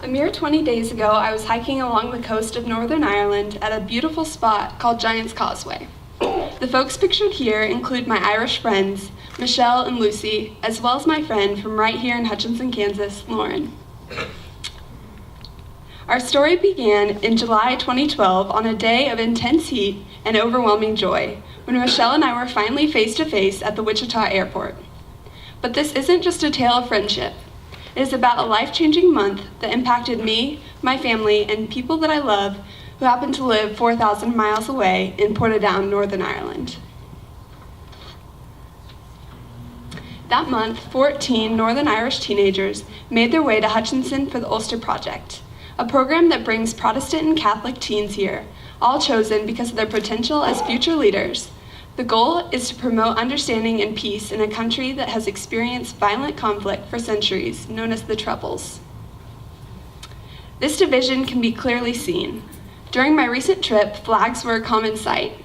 A mere 20 days ago, I was hiking along the coast of Northern Ireland at a beautiful spot called Giant's Causeway. The folks pictured here include my Irish friends, Michelle and Lucy, as well as my friend from right here in Hutchinson, Kansas, Lauren. Our story began in July 2012 on a day of intense heat and overwhelming joy, when Michelle and I were finally face to face at the Wichita airport. But this isn't just a tale of friendship. It is about a life-changing month that impacted me, my family, and people that I love who happen to live 4,000 miles away in Portadown, Northern Ireland. That month, 14 Northern Irish teenagers made their way to Hutchinson for the Ulster Project, a program that brings Protestant and Catholic teens here, all chosen because of their potential as future leaders. The goal is to promote understanding and peace in a country that has experienced violent conflict for centuries, known as the Troubles. This division can be clearly seen. During my recent trip, flags were a common sight.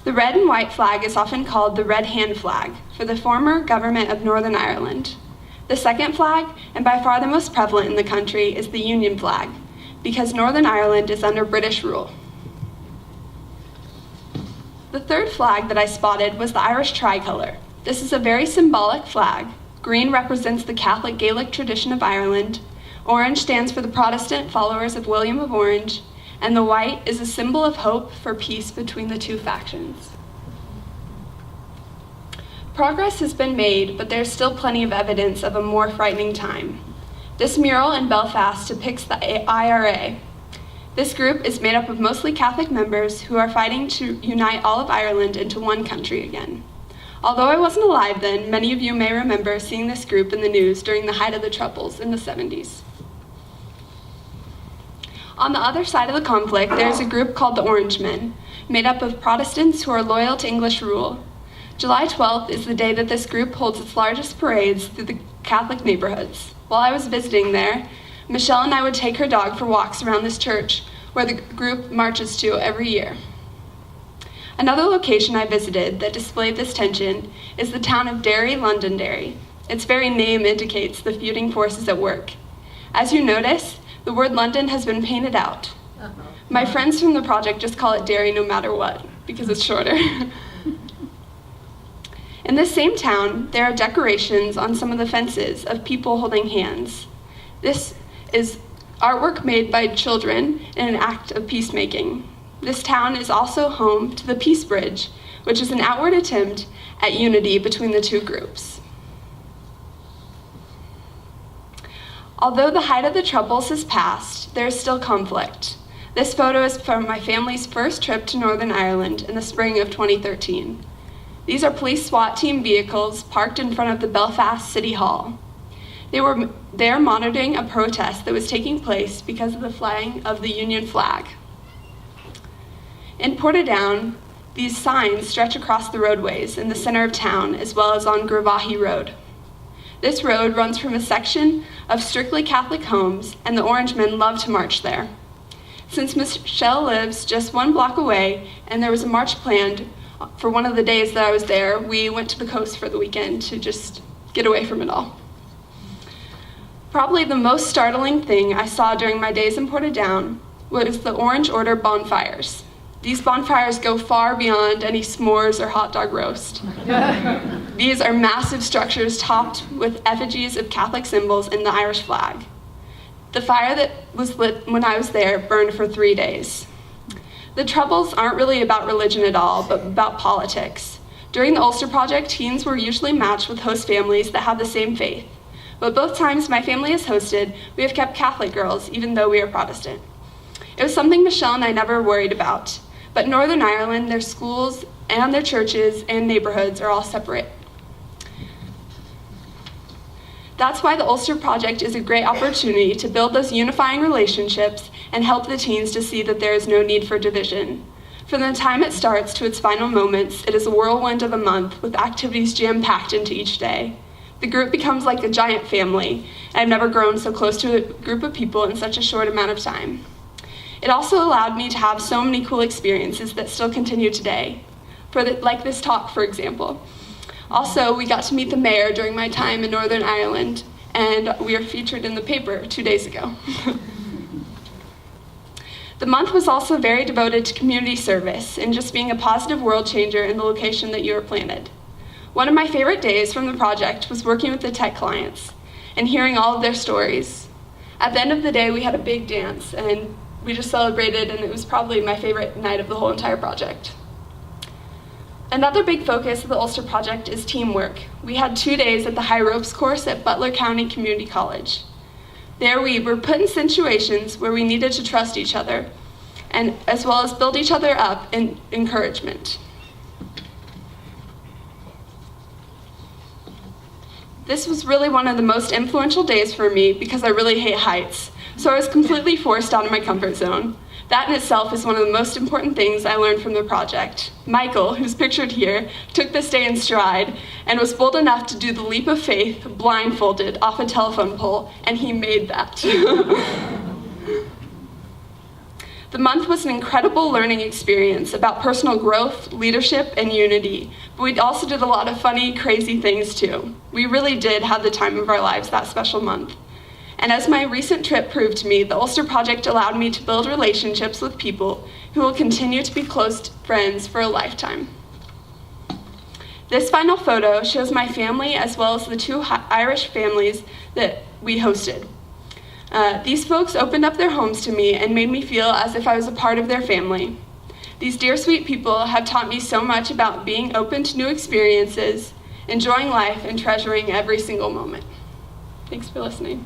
The red and white flag is often called the Red Hand flag for the former government of Northern Ireland. The second flag, and by far the most prevalent in the country, is the Union flag, because Northern Ireland is under British rule. The third flag that I spotted was the Irish tricolour. This is a very symbolic flag. Green represents the Catholic Gaelic tradition of Ireland, orange stands for the Protestant followers of William of Orange, and the white is a symbol of hope for peace between the two factions. Progress has been made, but there's still plenty of evidence of a more frightening time. This mural in Belfast depicts the IRA. This group is made up of mostly Catholic members who are fighting to unite all of Ireland into one country again. Although I wasn't alive then, many of you may remember seeing this group in the news during the height of the Troubles in the 70s. On the other side of the conflict, there's a group called the Orangemen, made up of Protestants who are loyal to English rule. July 12th is the day that this group holds its largest parades through the Catholic neighborhoods. While I was visiting there, Michelle and I would take her dog for walks around this church where the group marches to every year. Another location I visited that displayed this tension is the town of Derry, Londonderry. Its very name indicates the feuding forces at work. As you notice, the word London has been painted out. My friends from the project just call it Derry no matter what, because it's shorter. In this same town, there are decorations on some of the fences of people holding hands. This is artwork made by children in an act of peacemaking. This town is also home to the Peace Bridge, which is an outward attempt at unity between the two groups. Although the height of the Troubles has passed, there is still conflict. This photo is from my family's first trip to Northern Ireland in the spring of 2013. These are police SWAT team vehicles parked in front of the Belfast City Hall. They were there monitoring a protest that was taking place because of the flying of the Union flag. In Portadown, these signs stretch across the roadways in the center of town, as well as on Gravahi Road. This road runs from a section of strictly Catholic homes, and the Orangemen love to march there. Since Michelle lives just 1 block away, and there was a march planned for one of the days that I was there, we went to the coast for the weekend to just get away from it all. Probably the most startling thing I saw during my days in Portadown was the Orange Order bonfires. These bonfires go far beyond any s'mores or hot dog roast. These are massive structures topped with effigies of Catholic symbols and the Irish flag. The fire that was lit when I was there burned for 3 days. The Troubles aren't really about religion at all, but about politics. During the Ulster Project, teens were usually matched with host families that have the same faith. But both times my family has hosted, we have kept Catholic girls, even though we are Protestant. It was something Michelle and I never worried about. But in Northern Ireland, their schools and their churches and neighborhoods are all separate. That's why the Ulster Project is a great opportunity to build those unifying relationships and help the teens to see that there is no need for division. From the time it starts to its final moments, it is a whirlwind of a month with activities jam-packed into each day. The group becomes like a giant family, and I've never grown so close to a group of people in such a short amount of time. It also allowed me to have so many cool experiences that still continue today, like this talk, for example. Also, we got to meet the mayor during my time in Northern Ireland, and we were featured in the paper 2 days ago. The month was also very devoted to community service and just being a positive world changer in the location that you were planted. One of my favorite days from the project was working with the tech clients and hearing all of their stories. At the end of the day, we had a big dance and we just celebrated, and it was probably my favorite night of the whole entire project. Another big focus of the Ulster project is teamwork. We had 2 days at the High Ropes course at Butler County Community College. There we were put in situations where we needed to trust each other, and as well as build each other up in encouragement. This was really one of the most influential days for me because I really hate heights, so I was completely forced out of my comfort zone. That in itself is one of the most important things I learned from the project. Michael, who's pictured here, took this day in stride and was bold enough to do the leap of faith blindfolded off a telephone pole, and he made that. The month was an incredible learning experience about personal growth, leadership, and unity, but we also did a lot of funny, crazy things too. We really did have the time of our lives that special month. And as my recent trip proved to me, the Ulster Project allowed me to build relationships with people who will continue to be close friends for a lifetime. This final photo shows my family as well as the 2 Irish families that we hosted. These folks opened up their homes to me and made me feel as if I was a part of their family. These dear sweet people have taught me so much about being open to new experiences, enjoying life, and treasuring every single moment. Thanks for listening.